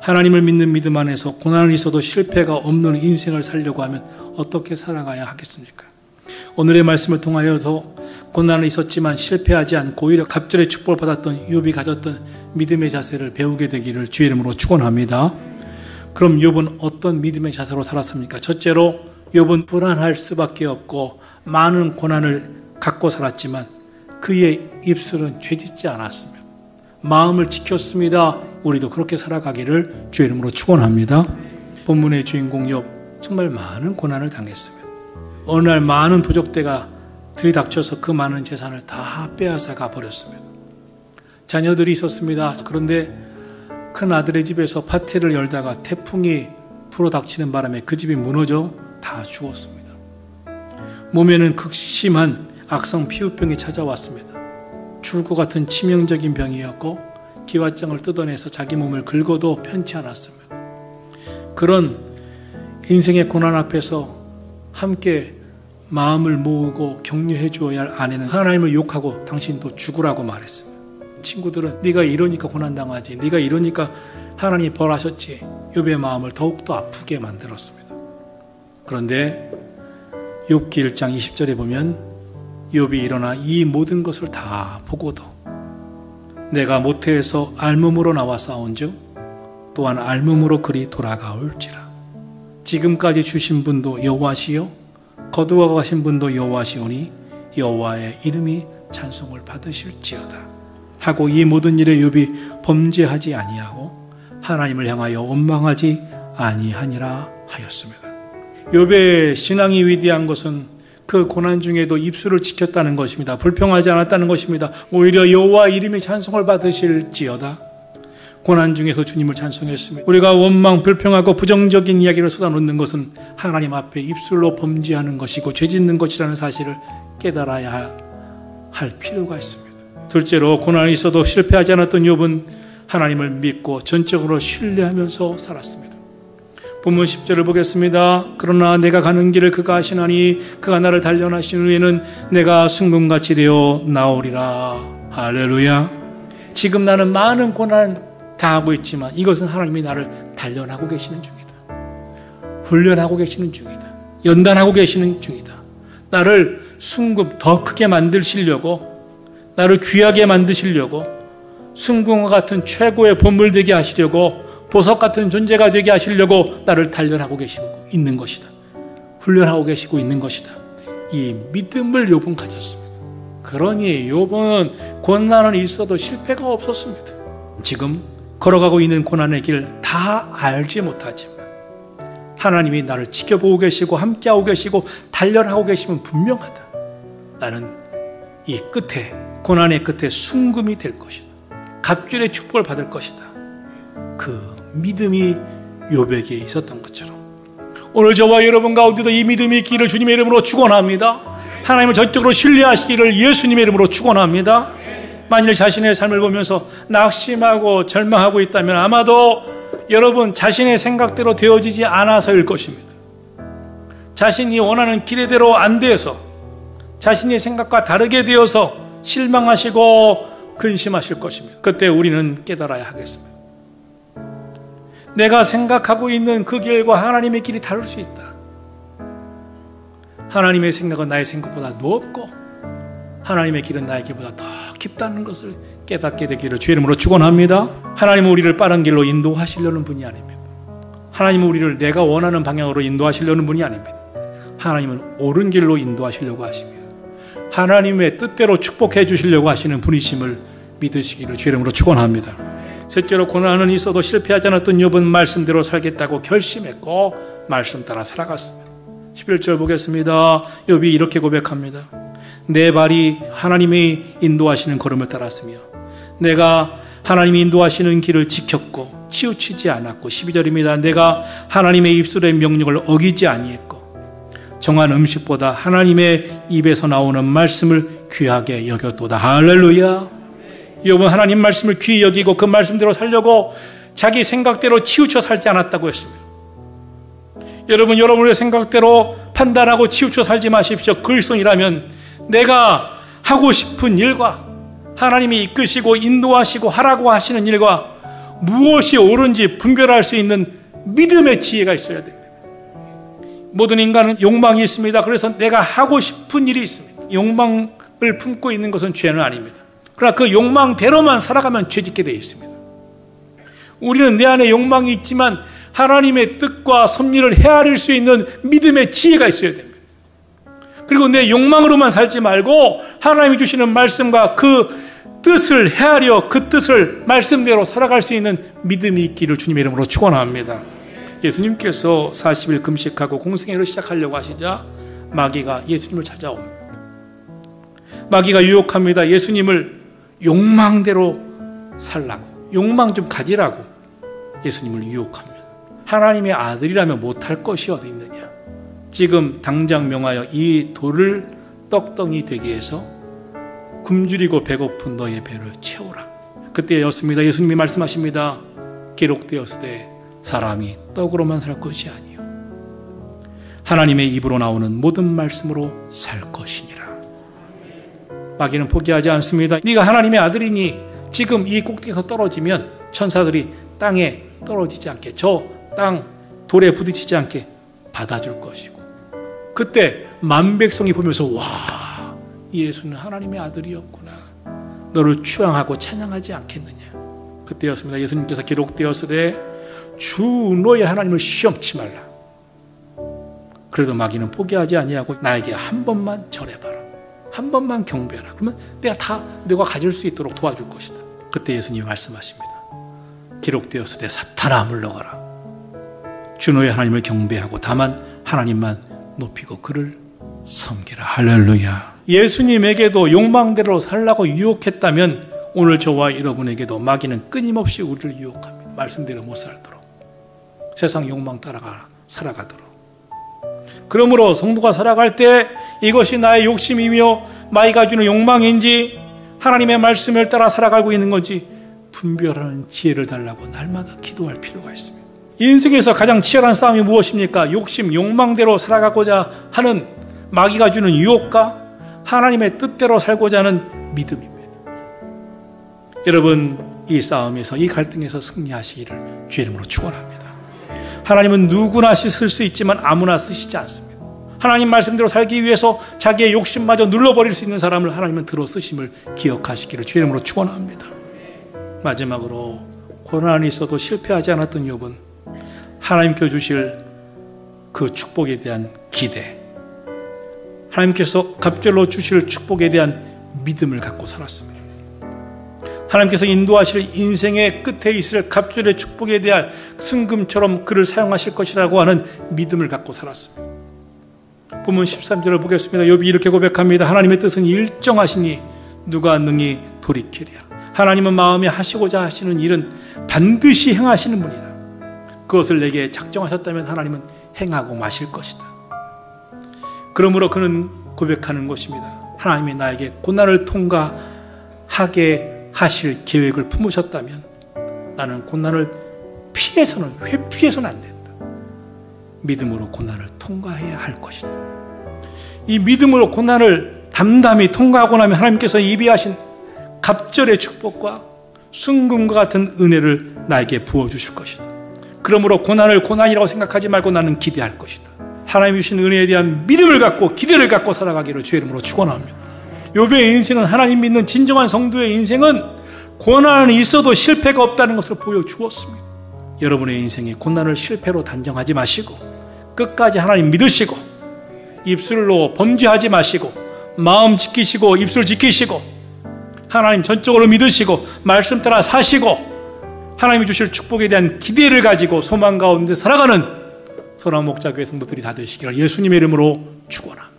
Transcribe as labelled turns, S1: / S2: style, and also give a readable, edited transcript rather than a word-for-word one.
S1: 하나님을 믿는 믿음 안에서 고난이 있어도 실패가 없는 인생을 살려고 하면 어떻게 살아가야 하겠습니까? 오늘의 말씀을 통하여서 고난은 있었지만 실패하지 않고 오히려 갑절의 축복을 받았던 욥이 가졌던 믿음의 자세를 배우게 되기를 주의 이름으로 축원합니다. 그럼 욥은 어떤 믿음의 자세로 살았습니까? 첫째로 욥은 불안할 수밖에 없고 많은 고난을 갖고 살았지만 그의 입술은 죄짓지 않았습니다. 마음을 지켰습니다. 우리도 그렇게 살아가기를 주의 이름으로 축원합니다. 본문의 주인공 욥 정말 많은 고난을 당했습니다. 어느 날 많은 도적대가 들이닥쳐서 그 많은 재산을 다 빼앗아가 버렸습니다. 자녀들이 있었습니다. 그런데 큰 아들의 집에서 파티를 열다가 태풍이 불어닥치는 바람에 그 집이 무너져 다 죽었습니다. 몸에는 극심한 악성 피부병이 찾아왔습니다. 죽을 것 같은 치명적인 병이었고 기와장을 뜯어내서 자기 몸을 긁어도 편치 않았습니다. 그런 인생의 고난 앞에서 함께 마음을 모으고 격려해 주어야 할 아내는 하나님을 욕하고 당신도 죽으라고 말했습니다. 친구들은 네가 이러니까 고난당하지, 네가 이러니까 하나님이 벌하셨지, 욥의 마음을 더욱더 아프게 만들었습니다. 그런데 욥기 1장 20절에 보면 욥이 일어나 이 모든 것을 다 보고도 내가 모태에서 알몸으로 나와 싸운즉 또한 알몸으로 그리 돌아가올지라. 지금까지 주신 분도 여호와시요 거두어 가신 분도 여호와시오니 여호와의 이름이 찬송을 받으실지어다 하고 이 모든 일에 욥이 범죄하지 아니하고 하나님을 향하여 원망하지 아니하니라 하였습니다. 욥의 신앙이 위대한 것은 그 고난 중에도 입술을 지켰다는 것입니다. 불평하지 않았다는 것입니다. 오히려 여호와 이름이 찬송을 받으실지어다. 고난 중에서 주님을 찬송했습니다. 우리가 원망, 불평하고 부정적인 이야기를 쏟아놓는 것은 하나님 앞에 입술로 범죄하는 것이고 죄짓는 것이라는 사실을 깨달아야 할 필요가 있습니다. 둘째로 고난이 있어도 실패하지 않았던 욥은 하나님을 믿고 전적으로 신뢰하면서 살았습니다. 본문 10절을 보겠습니다. 그러나 내가 가는 길을 그가 아시나니 그가 나를 단련하신 후에는 내가 순금같이 되어 나오리라. 할렐루야. 지금 나는 많은 고난 당하고 있지만 이것은 하나님이 나를 단련하고 계시는 중이다. 훈련하고 계시는 중이다. 연단하고 계시는 중이다. 나를 순금 더 크게 만드시려고, 나를 귀하게 만드시려고, 순금과 같은 최고의 보물 되게 하시려고, 보석 같은 존재가 되게 하시려고 나를 단련하고 계시고 있는 것이다. 훈련하고 계시고 있는 것이다. 이 믿음을 욥은 가졌습니다. 그러니 욥은 고난은 있어도 실패가 없었습니다. 지금 걸어가고 있는 고난의 길 다 알지 못하지만 하나님이 나를 지켜보고 계시고 함께하고 계시고 단련하고 계시면 분명하다. 나는 이 끝에, 고난의 끝에 순금이 될 것이다. 갑절의 축복을 받을 것이다. 그 믿음이 욥에게 있었던 것처럼 오늘 저와 여러분 가운데도 이 믿음이 있기를 주님의 이름으로 축원합니다. 하나님을 전적으로 신뢰하시기를 예수님의 이름으로 축원합니다. 만일 자신의 삶을 보면서 낙심하고 절망하고 있다면 아마도 여러분 자신의 생각대로 되어지지 않아서일 것입니다. 자신이 원하는 기대대로 안 돼서 자신의 생각과 다르게 되어서 실망하시고 근심하실 것입니다. 그때 우리는 깨달아야 하겠습니다. 내가 생각하고 있는 그 길과 하나님의 길이 다를 수 있다. 하나님의 생각은 나의 생각보다 높고 하나님의 길은 나의 길보다 더 깊다는 것을 깨닫게 되기를 주의 이름으로 축원합니다. 하나님은 우리를 빠른 길로 인도하시려는 분이 아닙니다. 하나님은 우리를 내가 원하는 방향으로 인도하시려는 분이 아닙니다. 하나님은 옳은 길로 인도하시려고 하십니다. 하나님의 뜻대로 축복해 주시려고 하시는 분이심을 믿으시기를 주의 이름으로 축원합니다. 셋째로 고난은 있어도 실패하지 않았던 욥은 말씀대로 살겠다고 결심했고 말씀 따라 살아갔습니다. 11절 보겠습니다. 욥이 이렇게 고백합니다. 내 발이 하나님의 인도하시는 걸음을 따랐으며 내가 하나님이 인도하시는 길을 지켰고 치우치지 않았고 12절입니다. 내가 하나님의 입술의 명령을 어기지 아니했고 정한 음식보다 하나님의 입에서 나오는 말씀을 귀하게 여겼도다. 할렐루야. 욥은 하나님 말씀을 귀히 여기고 그 말씀대로 살려고 자기 생각대로 치우쳐 살지 않았다고 했습니다. 여러분, 여러분의 생각대로 판단하고 치우쳐 살지 마십시오. 그리스도인이라면 내가 하고 싶은 일과 하나님이 이끄시고 인도하시고 하라고 하시는 일과 무엇이 옳은지 분별할 수 있는 믿음의 지혜가 있어야 됩니다. 모든 인간은 욕망이 있습니다. 그래서 내가 하고 싶은 일이 있습니다. 욕망을 품고 있는 것은 죄는 아닙니다. 그러나 그 욕망대로만 살아가면 죄짓게 되어 있습니다. 우리는 내 안에 욕망이 있지만 하나님의 뜻과 섭리를 헤아릴 수 있는 믿음의 지혜가 있어야 됩니다. 그리고 내 욕망으로만 살지 말고 하나님이 주시는 말씀과 그 뜻을 헤아려 그 뜻을 말씀대로 살아갈 수 있는 믿음이 있기를 주님의 이름으로 축원합니다. 예수님께서 40일 금식하고 공생애를 시작하려고 하시자 마귀가 예수님을 찾아옵니다. 마귀가 유혹합니다. 예수님을 욕망대로 살라고, 욕망 좀 가지라고 예수님을 유혹합니다. 하나님의 아들이라면 못할 것이 어디 있느냐. 지금 당장 명하여 이 돌을 떡덩이 되게 해서 굶주리고 배고픈 너의 배를 채우라. 그때였습니다. 예수님이 말씀하십니다. 기록되었으되 사람이 떡으로만 살 것이 아니요 하나님의 입으로 나오는 모든 말씀으로 살 것이니라. 마귀는 포기하지 않습니다. 네가 하나님의 아들이니 지금 이 꼭대기에서 떨어지면 천사들이 땅에 떨어지지 않게, 저 땅 돌에 부딪히지 않게 받아줄 것이고, 그때 만백성이 보면서 와, 예수는 하나님의 아들이었구나, 너를 추앙하고 찬양하지 않겠느냐. 그때였습니다. 예수님께서 기록되었으되 주 너의 하나님을 시험치 말라. 그래도 마귀는 포기하지 아니하고 나에게 한 번만 절해봐라, 한 번만 경배하라. 그러면 내가 가질 수 있도록 도와줄 것이다. 그때 예수님이 말씀하십니다. 기록되었으되 사탄아 물러가라. 주 너의 하나님을 경배하고 다만 하나님만 높이고 그를 섬기라. 할렐루야. 예수님에게도 욕망대로 살라고 유혹했다면 오늘 저와 여러분에게도 마귀는 끊임없이 우리를 유혹합니다. 말씀대로 못 살도록, 세상 욕망 따라가 살아가도록. 그러므로 성도가 살아갈 때 이것이 나의 욕심이며 마귀가 주는 욕망인지 하나님의 말씀을 따라 살아가고 있는 건지 분별하는 지혜를 달라고 날마다 기도할 필요가 있습니다. 인생에서 가장 치열한 싸움이 무엇입니까? 욕심, 욕망대로 살아가고자 하는 마귀가 주는 유혹과 하나님의 뜻대로 살고자 하는 믿음입니다. 여러분, 이 싸움에서, 이 갈등에서 승리하시기를 주의 이름으로 축원합니다. 하나님은 누구나 쓸 수 있지만 아무나 쓰시지 않습니다. 하나님 말씀대로 살기 위해서 자기의 욕심마저 눌러버릴 수 있는 사람을 하나님은 들어 쓰심을 기억하시기를 주의 이름으로 축원합니다. 마지막으로, 고난이 있어도 실패하지 않았던 욥은 하나님께서 주실 그 축복에 대한 기대, 하나님께서 갑절로 주실 축복에 대한 믿음을 갖고 살았습니다. 하나님께서 인도하실 인생의 끝에 있을 갑절의 축복에 대한 승금처럼 그를 사용하실 것이라고 하는 믿음을 갖고 살았습니다. 본문 13절을 보겠습니다. 욥이 이렇게 고백합니다. 하나님의 뜻은 일정하시니 누가 능히 돌이키랴. 하나님은 마음에 하시고자 하시는 일은 반드시 행하시는 분이다. 그것을 내게 작정하셨다면 하나님은 행하고 마실 것이다. 그러므로 그는 고백하는 것입니다. 하나님이 나에게 고난을 통과하게 하실 계획을 품으셨다면 나는 고난을 피해서는, 회피해서는 안 된다. 믿음으로 고난을 통과해야 할 것이다. 이 믿음으로 고난을 담담히 통과하고 나면 하나님께서 예비하신 갑절의 축복과 순금과 같은 은혜를 나에게 부어주실 것이다. 그러므로 고난을 고난이라고 생각하지 말고 나는 기대할 것이다. 하나님이 주신 은혜에 대한 믿음을 갖고 기대를 갖고 살아가기를 주의 이름으로 축원합니다. 욥의 인생은, 하나님 믿는 진정한 성도의 인생은 고난이 있어도 실패가 없다는 것을 보여주었습니다. 여러분의 인생에 고난을 실패로 단정하지 마시고 끝까지 하나님 믿으시고 입술로 범죄하지 마시고 마음 지키시고 입술 지키시고 하나님 전적으로 믿으시고 말씀 따라 사시고 하나님이 주실 축복에 대한 기대를 가지고 소망 가운데 살아가는 선한 목자교회 성도들이 다 되시기를 예수님의 이름으로 축원합니다.